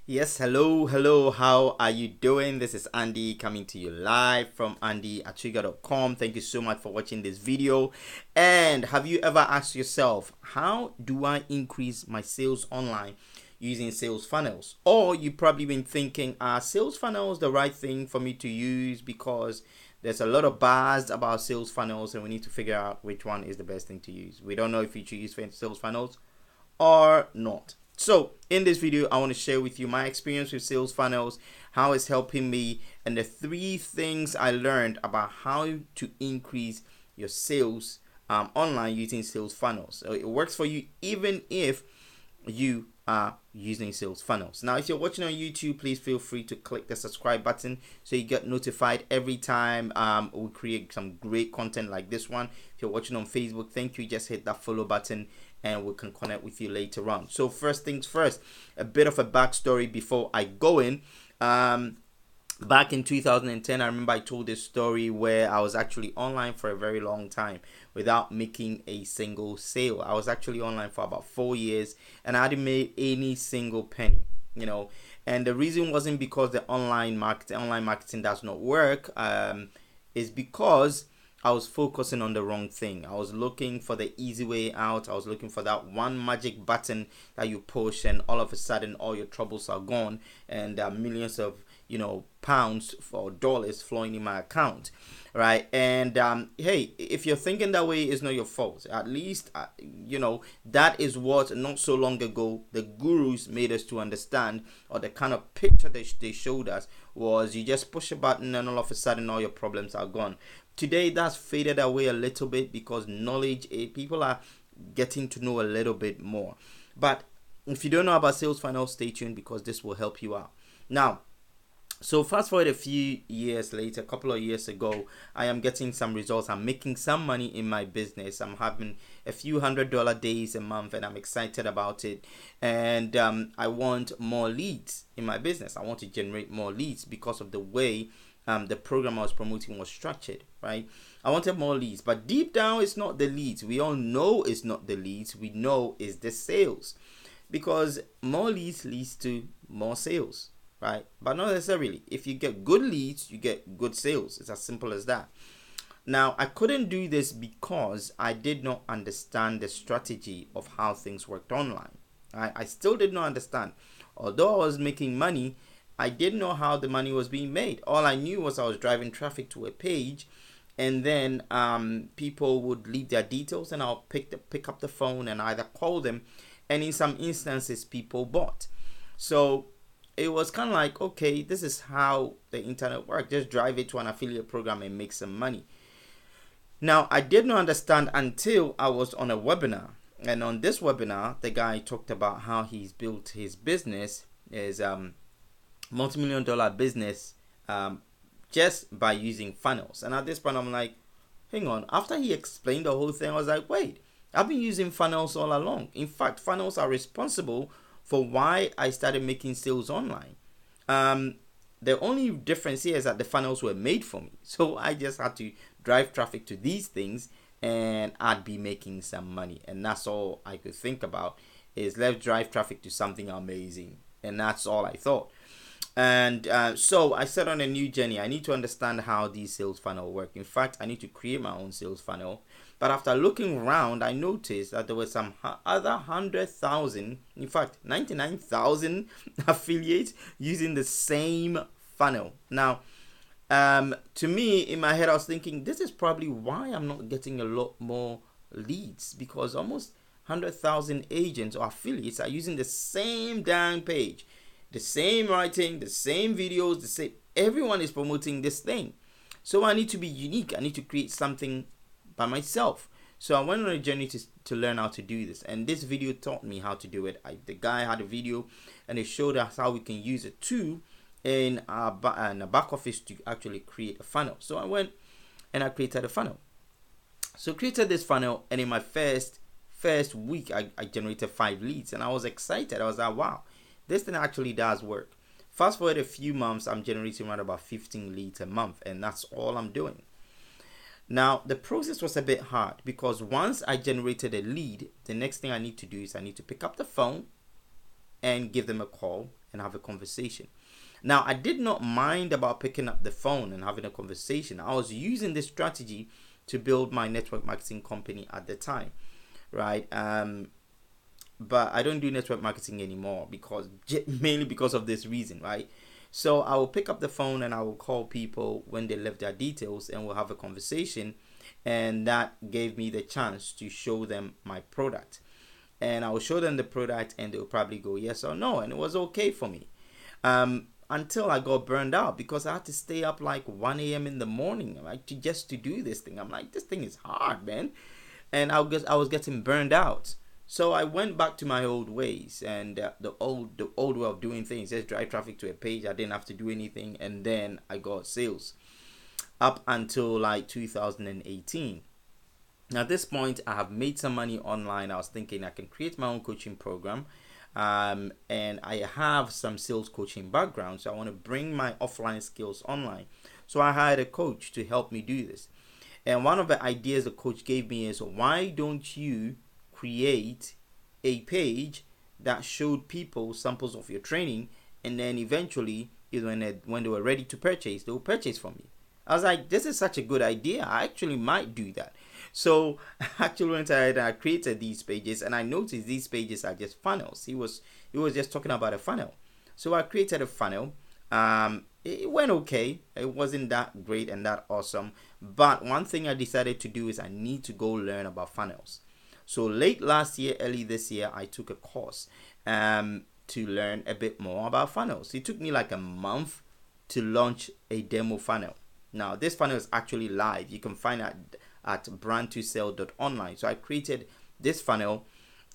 Yes, hello, how are you doing? This is Andy coming to you live from andy@trigger.com. Thank you so much for watching this video. And have you ever asked yourself, how do I increase my sales online using sales funnels? Or you probably been thinking, are sales funnels the right thing for me to use? Because there's a lot of buzz about sales funnels and we need to figure out which one is the best thing to use. We don't know if you should use sales funnels or not. So in this video, I want to share with you my experience with sales funnels, how it's helping me, and the three things I learned about how to increase your sales online using sales funnels. So it works for you even if you are using sales funnels. Now, if you're watching on YouTube, please feel free to click the subscribe button so you get notified every time we create some great content like this one. If you're watching on Facebook, thank you. Just hit that follow button and we can connect with you later on. So first things first, a bit of a backstory before I go in. Back in 2010, I remember I told this story where I was actually online for a very long time without making a single sale. I was actually online for about 4 years and I hadn't made any single penny, and the reason wasn't because the online marketing does not work. Is because I was focusing on the wrong thing. I was looking for the easy way out. I was looking for that one magic button that you push and all of a sudden all your troubles are gone and there are millions of pounds or dollars flowing in my account, right? And hey, if you're thinking that way, it's not your fault. At least that is what not so long ago the gurus made us to understand, or the kind of picture they showed us was you just push a button and all of a sudden all your problems are gone. Today that's faded away a little bit because knowledge, people are getting to know a little bit more. But if you don't know about sales funnels, stay tuned because this will help you out. Now, so fast forward a few years later, a couple of years ago, I am getting some results. I'm making some money in my business. I'm having a few $100 days a month and I'm excited about it. And I want more leads in my business. I want to generate more leads because of the way the program I was promoting was structured, right? I wanted more leads, but deep down, it's not the leads. We all know it's not the leads. We know it's the sales, because more leads leads to more sales, right? But not necessarily. If you get good leads, you get good sales. It's as simple as that. Now, I couldn't do this because I did not understand the strategy of how things worked online. I still did not understand. Although I was making money, I didn't know how the money was being made. All I knew was I was driving traffic to a page, and then people would leave their details, and I'll pick up the phone and either call them, and in some instances, people bought. So it was kind of like, okay, this is how the internet works. Just drive it to an affiliate program and make some money. Now, I did not understand until I was on a webinar. And on this webinar, the guy talked about how he's built his business, his multi-million-dollar business, just by using funnels. And at this point, I'm like, hang on. After he explained the whole thing, I was like, wait, I've been using funnels all along. In fact, funnels are responsible for why I started making sales online. The only difference here is that the funnels were made for me. So I just had to drive traffic to these things and I'd be making some money. And that's all I could think about, is let's drive traffic to something amazing. And that's all I thought. And so I set on a new journey. I need to understand how these sales funnels work. In fact, I need to create my own sales funnel. But after looking around, I noticed that there were some other 100,000, in fact, 99,000 affiliates using the same funnel. Now, to me, in my head, I was thinking, this is probably why I'm not getting a lot more leads, because almost 100,000 agents or affiliates are using the same damn page, the same writing, the same videos, the same. Everyone is promoting this thing. So I need to be unique. I need to create something by myself. So I went on a journey to learn how to do this, and this video taught me how to do it. The guy had a video and it showed us how we can use a tool in a back office to actually create a funnel. So I went and I created a funnel. So created this funnel, and in my first week I generated 5 leads, and I was excited. I was like, wow, this thing actually does work. Fast forward a few months, I'm generating around about 15 leads a month, and that's all I'm doing. Now, the process was a bit hard because once I generated a lead, the next thing I need to do is I need to pick up the phone and give them a call and have a conversation. Now, I did not mind about picking up the phone and having a conversation. I was using this strategy to build my network marketing company at the time, right? But I don't do network marketing anymore mainly because of this reason, right? So I will pick up the phone and I will call people when they left their details, and we'll have a conversation. And that gave me the chance to show them my product. And I will show them the product and they'll probably go yes or no. And it was okay for me. Until I got burned out because I had to stay up like 1 a.m. in the morning, like just to do this thing. I'm like, this thing is hard, man. And I was getting burned out. So I went back to my old ways, and the old way of doing things. Just drive traffic to a page. I didn't have to do anything, and then I got sales up until like 2018. Now, at this point, I have made some money online. I was thinking I can create my own coaching program, and I have some sales coaching background, so I want to bring my offline skills online. So I hired a coach to help me do this. And one of the ideas the coach gave me is, why don't you create a page that showed people samples of your training, and then eventually when they were ready to purchase, they will purchase from you. I was like, this is such a good idea. I actually might do that. So I actually went ahead and I created these pages, and I noticed these pages are just funnels. He was just talking about a funnel. So I created a funnel. It went okay. It wasn't that great and that awesome. But one thing I decided to do is I need to go learn about funnels. So late last year, early this year, I took a course to learn a bit more about funnels. It took me like a month to launch a demo funnel. Now, this funnel is actually live. You can find it at brand2sell.online. So I created this funnel,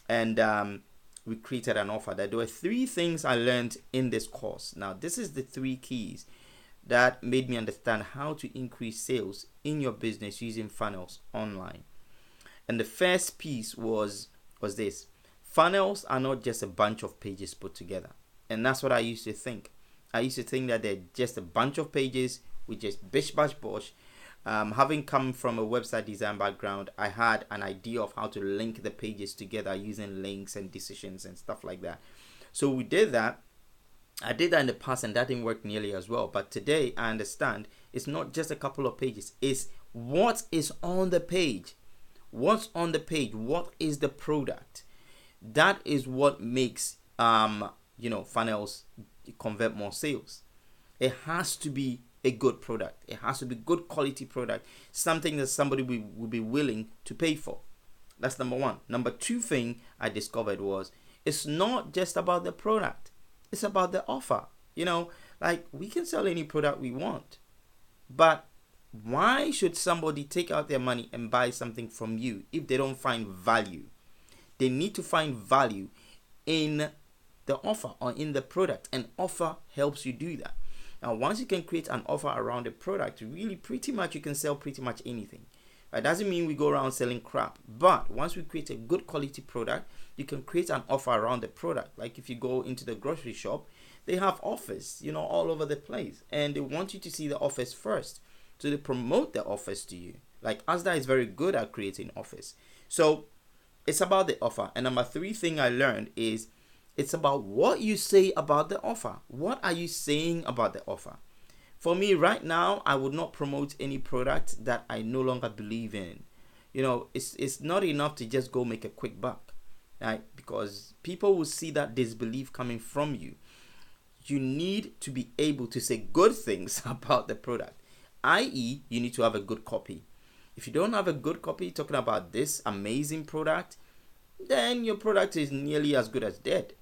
and we created an offer. There were 3 things I learned in this course. Now, this is the 3 keys that made me understand how to increase sales in your business using funnels online. And the first piece was this: funnels are not just a bunch of pages put together. And that's what I used to think. I used to think that they're just a bunch of pages with just bish bash bosh. Having come from a website design background, I had an idea of how to link the pages together using links and decisions and stuff like that. So we did that. I did that in the past, and that didn't work nearly as well. But today I understand it's not just a couple of pages. It's what is on the page. What's on the page? What is the product? That is what makes funnels convert more sales. It has to be a good product. It has to be good quality product, something that somebody will be willing to pay for. That's number 1. Number 2 thing I discovered was, it's not just about the product. It's about the offer. Like, we can sell any product we want, but why should somebody take out their money and buy something from you if they don't find value? They need to find value in the offer or in the product, and offer helps you do that. Now, once you can create an offer around a product, really pretty much you can sell pretty much anything. It doesn't mean we go around selling crap, but once we create a good quality product, you can create an offer around the product. Like if you go into the grocery shop, they have offers, all over the place, and they want you to see the offers first. So they promote the offers to you. Like Asda is very good at creating offers. So it's about the offer. And number 3 thing I learned is, it's about what you say about the offer. What are you saying about the offer? For me right now, I would not promote any product that I no longer believe in. It's not enough to just go make a quick buck, right? Because people will see that disbelief coming from you. You need to be able to say good things about the product, i.e., you need to have a good copy. If you don't have a good copy talking about this amazing product, then your product is nearly as good as dead.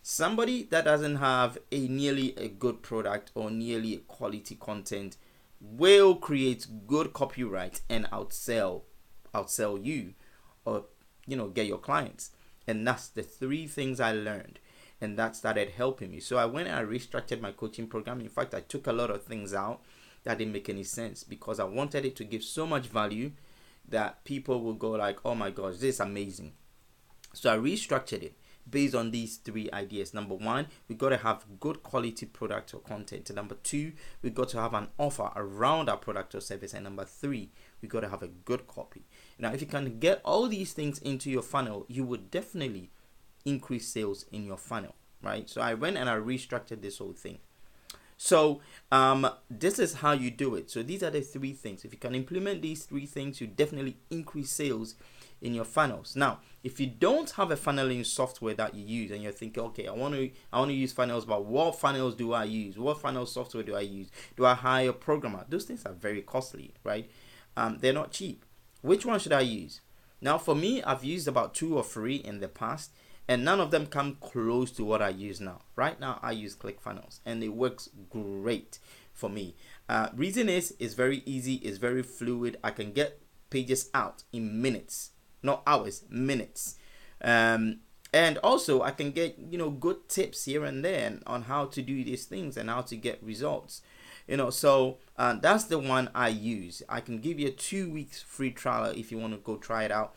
Somebody that doesn't have nearly a good product or nearly a quality content will create good copyright and outsell you, or get your clients. And that's the 3 things I learned, and that started helping me. So I went and I restructured my coaching program. In fact, I took a lot of things out that didn't make any sense, because I wanted it to give so much value that people will go like, oh my gosh, this is amazing. So I restructured it based on these 3 ideas. Number 1, we got to have good quality product or content. Number 2, we got to have an offer around our product or service. And number 3, we got to have a good copy. Now, if you can get all these things into your funnel, you would definitely increase sales in your funnel. right? So I went and I restructured this whole thing. So this is how you do it. So these are the three things. If you can implement these three things, you definitely increase sales in your funnels. Now, if you don't have a funneling software that you use and you're thinking, okay, I want to use funnels, but what funnels do I use? What funnel software do I use? Do I hire a programmer? Those things are very costly, right? They're not cheap. Which one should I use? Now, for me, I've used about 2 or 3 in the past, and none of them come close to what I use now. Right now, I use ClickFunnels, and it works great for me. Reason is, it's very easy, it's very fluid. I can get pages out in minutes, not hours, minutes. And also, I can get good tips here and there on how to do these things and how to get results. So that's the one I use. I can give you a 2 weeks free trial if you want to go try it out.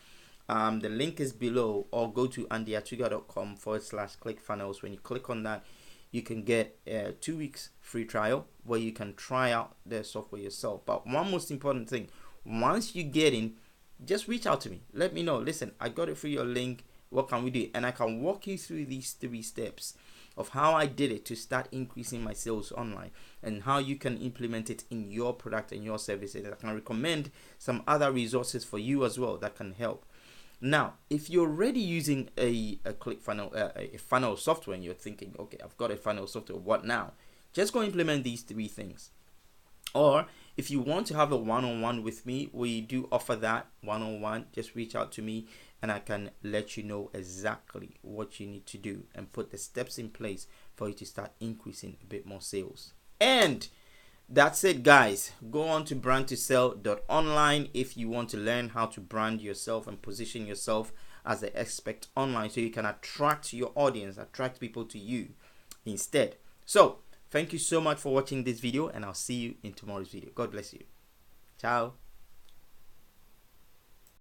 The link is below, or go to andyachuga.com/ClickFunnels. When you click on that, you can get a 2 weeks free trial where you can try out the software yourself. But one most important thing, once you get in, just reach out to me. Let me know. Listen, I got it through your link. What can we do? And I can walk you through these 3 steps of how I did it to start increasing my sales online, and how you can implement it in your product and your services. I can recommend some other resources for you as well that can help. Now, if you're already using a ClickFunnels, a funnel software, and you're thinking, okay, I've got a funnel software, what now? Just go implement these 3 things. Or if you want to have a one-on-one with me, we do offer that one-on-one. Just reach out to me and I can let you know exactly what you need to do and put the steps in place for you to start increasing a bit more sales. And that's it, guys. Go on to brand2sell.online if you want to learn how to brand yourself and position yourself as the expert online, so you can attract your audience, attract people to you instead. So thank you so much for watching this video, and I'll see you in tomorrow's video. God bless you. Ciao.